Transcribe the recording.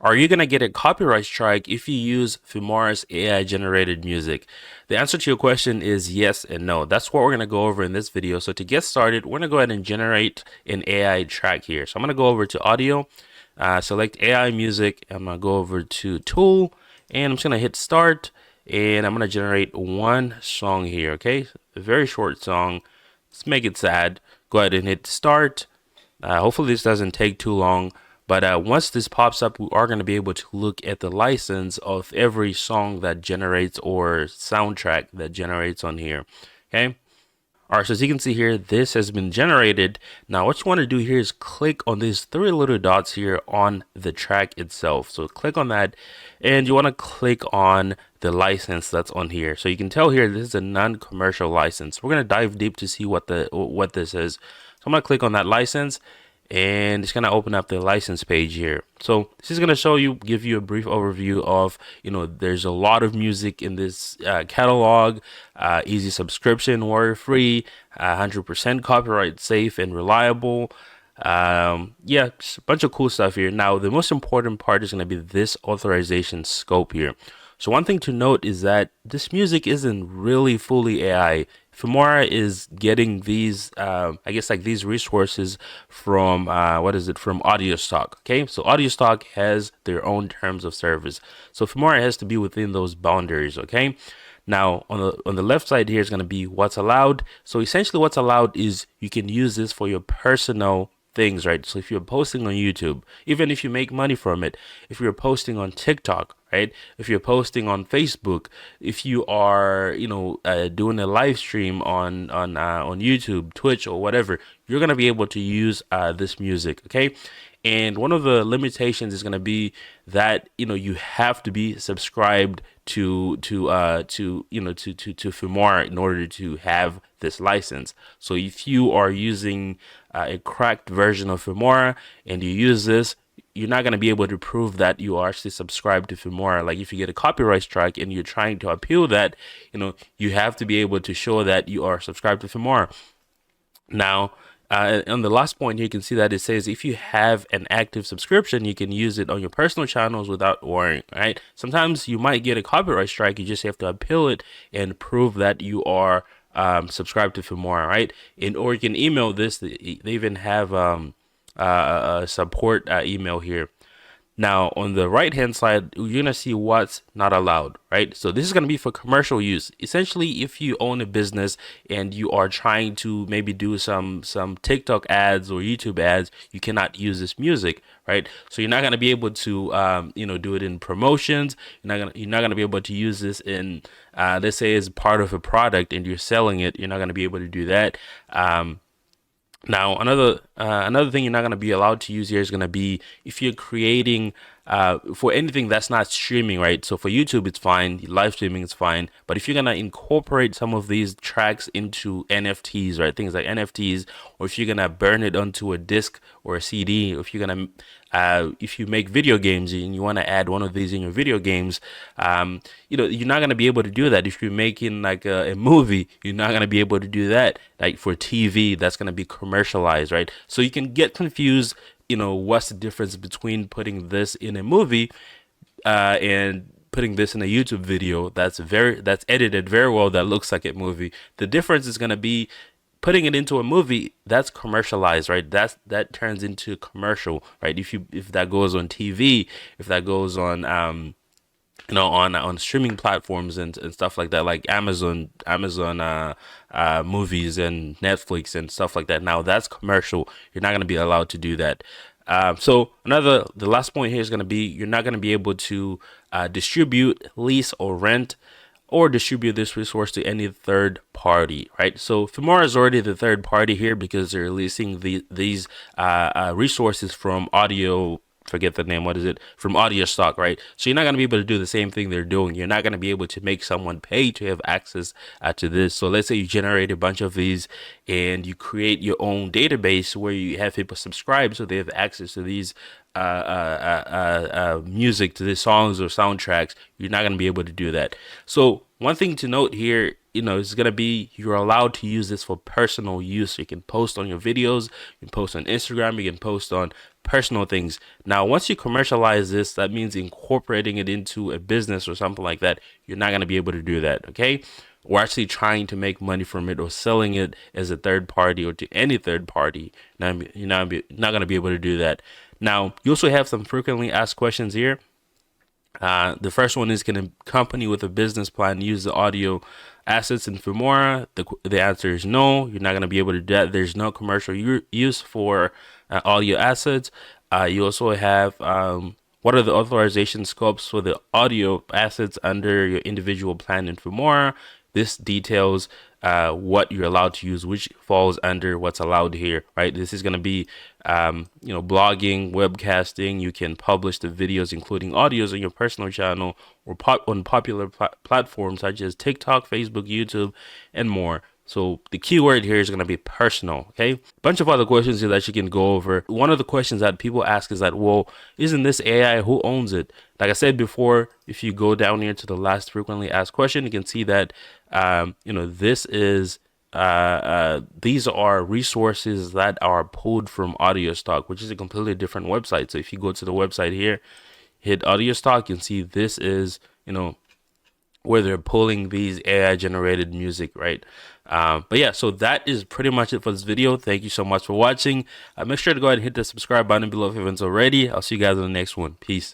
Are you going to get a copyright strike if you use Filmora's AI generated music? The answer to your question is yes and no. That's what we're going to go over in this video. So to get started, we're going to go ahead and generate an AI track here. So I'm going to go over to audio, select AI music. I'm going to go over to tool, and I'm just going to hit start, and I'm going to generate one song here. Okay, a very short song. Let's make it sad. Go ahead and hit start. Hopefully this doesn't take too long. But once this pops up, we are going to be able to look at the license of every song that generates or soundtrack that generates on here. Okay. All right. So as you can see here, this has been generated. Now, what you want to do here is click on these three little dots here on the track itself. So click on that, and you want to click on the license that's on here. So you can tell here, this is a non-commercial license. We're going to dive deep to see what this is. So I'm going to click on that license, and it's going to open up the license page here. So this is going to show you, give you a brief overview of, there's a lot of music in this catalog, easy subscription, worry free, 100% copyright safe and reliable. Yeah, just a bunch of cool stuff here. Now, the most important part is going to be this authorization scope here. So one thing to note is that this music isn't really fully AI. Filmora is getting these, I guess, like these resources from, from Audio Stock. Okay, so Audio Stock has their own terms of service. So Filmora has to be within those boundaries. Okay. Now, on the left side here is going to be what's allowed. So essentially what's allowed is you can use this for your personal things, right? So if you're posting on YouTube, even if you make money from it, if you're posting on TikTok, right? If you're posting on Facebook, if you are, doing a live stream on YouTube, Twitch, or whatever, you're gonna be able to use this music, okay? And one of the limitations is going to be that you have to be subscribed to Filmora in order to have this license. So if you are using a cracked version of Filmora and you use this, you're not going to be able to prove that you are actually subscribed to Filmora. Like if you get a copyright strike and you're trying to appeal that, you have to be able to show that you are subscribed to Filmora. Now, on the last point here, you can see that it says if you have an active subscription, you can use it on your personal channels without worrying, right? Sometimes you might get a copyright strike. You just have to appeal it and prove that you are subscribed to Filmora, right? Or you can email this. They even have a support email here. Now, on the right hand side, you're going to see what's not allowed, right? So this is going to be for commercial use. Essentially, if you own a business and you are trying to maybe do some TikTok ads or YouTube ads, you cannot use this music, right? So you're not going to be able to, do it in promotions. You're not going to be able to use this in, let's say, as part of a product and you're selling it. You're not going to be able to do that. Now, another thing you're not going to be allowed to use here is going to be if you're creating for anything that's not streaming, right? So for YouTube, it's fine. Live streaming is fine. But if you're going to incorporate some of these tracks into NFTs, right? Things like NFTs, or if you're going to burn it onto a disc or a CD, or if you're going to, if you make video games and you want to add one of these in your video games, you're not going to be able to do that. If you're making like a movie, you're not going to be able to do that. Like for TV, that's going to be commercialized, right? So you can get confused, what's the difference between putting this in a movie and putting this in a YouTube video that's edited very well, that looks like a movie. The difference is going to be putting it into a movie that's commercialized, right? That turns into commercial, right? If that goes on TV, if that goes on on streaming platforms and stuff like that, like Amazon movies and Netflix and stuff like that. Now that's commercial. You're not going to be allowed to do that. So the last point here is going to be you're not going to be able to distribute, lease, or rent or distribute this resource to any third party, right? So Filmora is already the third party here because they're releasing these resources from audio. Forget the name. What is it? From Audio Stock, right? So you're not going to be able to do the same thing they're doing. You're not going to be able to make someone pay to have access to this. So let's say you generate a bunch of these and you create your own database where you have people subscribe so they have access to these music, to these songs or soundtracks. You're not going to be able to do that. So one thing to note here it's gonna be, you're allowed to use this for personal use. You can post on your videos, you can post on Instagram, you can post on personal things. Now, once you commercialize this, that means incorporating it into a business or something like that. You're not gonna be able to do that. Okay. Or actually trying to make money from it or selling it as a third party or to any third party. Now, you're not going to be able to do that. Now, you also have some frequently asked questions here. The first one is, can a company with a business plan use the audio assets in Filmora? The answer is no. You're not going to be able to do that. There's no commercial use for audio assets. You also have what are the authorization scopes for the audio assets under your individual plan in Filmora? This details what you're allowed to use, which falls under what's allowed here, right? This is going to be, blogging, webcasting. You can publish the videos, including audios, on your personal channel or on popular platforms such as TikTok, Facebook, YouTube, and more. So the keyword here is going to be personal. Okay. A bunch of other questions here that you can go over. One of the questions that people ask is that, well, isn't this AI? Who owns it? Like I said before, if you go down here to the last frequently asked question, you can see that, this is, these are resources that are pulled from Audio Stock, which is a completely different website. So if you go to the website here, hit Audio Stock, you can see this is, where they're pulling these AI generated music, right? But yeah, so that is pretty much it for this video. Thank you so much for watching. Make sure to go ahead and hit the subscribe button below if you haven't already. I'll see you guys in the next one. Peace.